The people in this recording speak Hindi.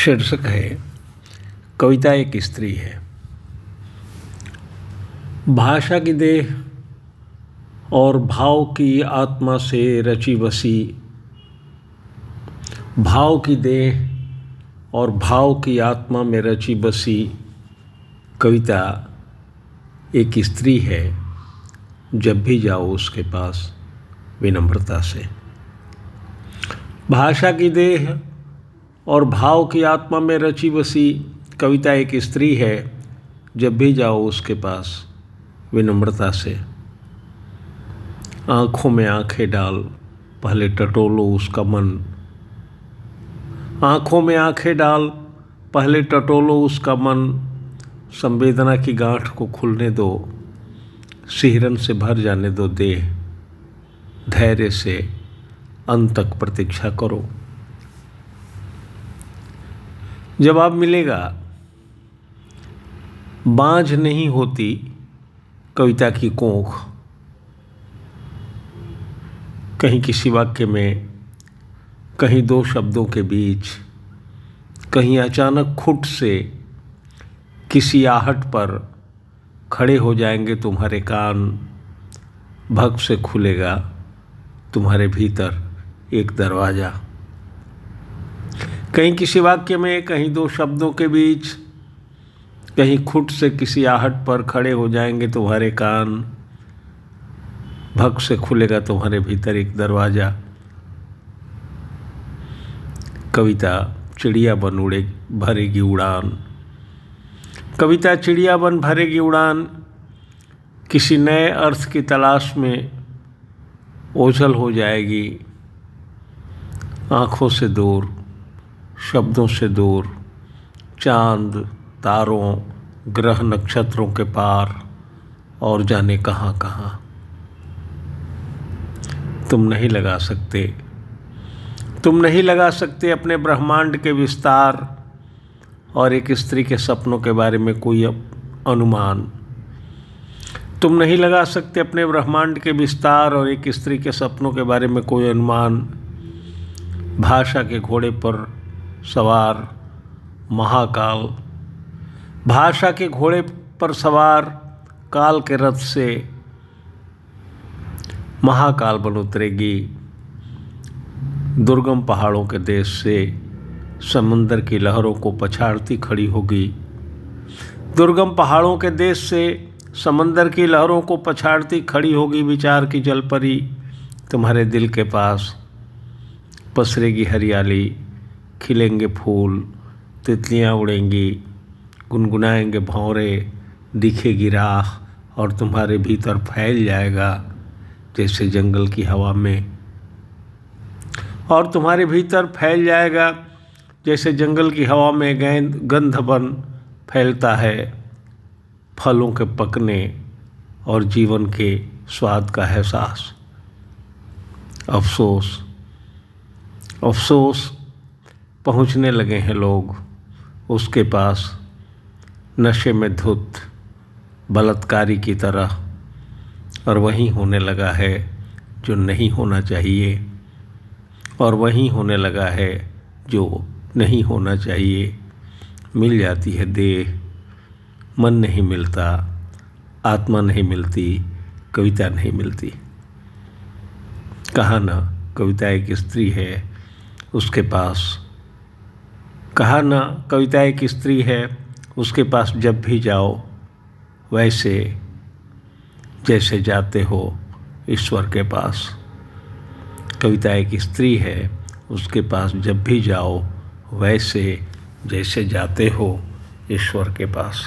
शीर्षक है कविता एक स्त्री है। भाषा की देह और भाव की आत्मा से रची बसी, भाव की देह और भाव की आत्मा में रची बसी कविता एक स्त्री है। जब भी जाओ उसके पास विनम्रता से। भाषा की देह और भाव की आत्मा में रची बसी कविता एक स्त्री है। जब भी जाओ उसके पास विनम्रता से। आँखों में आँखें डाल पहले टटोलो उसका मन, आँखों में आँखें डाल पहले टटोलो उसका मन। संवेदना की गांठ को खुलने दो, सिहरन से भर जाने दो देह। धैर्य से अंत तक प्रतीक्षा करो। जवाब मिलेगा। बाँझ नहीं होती कविता की कोख। कहीं किसी वाक्य में, कहीं दो शब्दों के बीच, कहीं अचानक खुट से किसी आहट पर खड़े हो जाएंगे तुम्हारे कान। भग से खुलेगा तुम्हारे भीतर एक दरवाज़ा। कहीं किसी वाक्य में, कहीं दो शब्दों के बीच, कहीं खुट से किसी आहट पर खड़े हो जाएंगे तुम्हारे कान। भग से खुलेगा तुम्हारे भीतर एक दरवाज़ा। कविता चिड़िया बन उड़े भरेगी उड़ान। कविता चिड़िया बन भरेगी उड़ान। किसी नए अर्थ की तलाश में ओझल हो जाएगी। आँखों से दूर, शब्दों से दूर, चांद, तारों, ग्रह नक्षत्रों के पार और जाने कहाँ कहाँ। तुम नहीं लगा सकते अपने ब्रह्मांड के विस्तार और एक स्त्री के सपनों के बारे में कोई अनुमान। तुम नहीं लगा सकते अपने ब्रह्मांड के विस्तार और एक स्त्री के सपनों के बारे में कोई अनुमान। भाषा के घोड़े पर सवार महाकाल, भाषा के घोड़े पर सवार काल के रथ से महाकाल बन उतरेगी। दुर्गम पहाड़ों के देश से समंदर की लहरों को पछाड़ती खड़ी होगी। दुर्गम पहाड़ों के देश से समंदर की लहरों को पछाड़ती खड़ी होगी। विचार की जलपरी तुम्हारे दिल के पास। पसरेगी हरियाली, खिलेंगे फूल, तितलियाँ उड़ेंगी, गुनगुनाएंगे भंवरे, दिखेगी राह और तुम्हारे भीतर फैल जाएगा जैसे जंगल की हवा में। और तुम्हारे भीतर फैल जाएगा जैसे जंगल की हवा में गंध बन फैलता है फलों के पकने और जीवन के स्वाद का एहसास। अफसोस अफसोस पहुँचने लगे हैं लोग उसके पास, नशे में धुत बलात्कारी की तरह। और वही होने लगा है जो नहीं होना चाहिए, और वही होने लगा है जो नहीं होना चाहिए। मिल जाती है देह, मन नहीं मिलता, आत्मा नहीं मिलती, कविता नहीं मिलती। कहा ना कविता एक स्त्री है उसके पास। कहा ना कविता एक स्त्री है उसके पास। जब भी जाओ वैसे जैसे जाते हो ईश्वर के पास। कविता एक स्त्री है उसके पास। जब भी जाओ वैसे जैसे जाते हो ईश्वर के पास।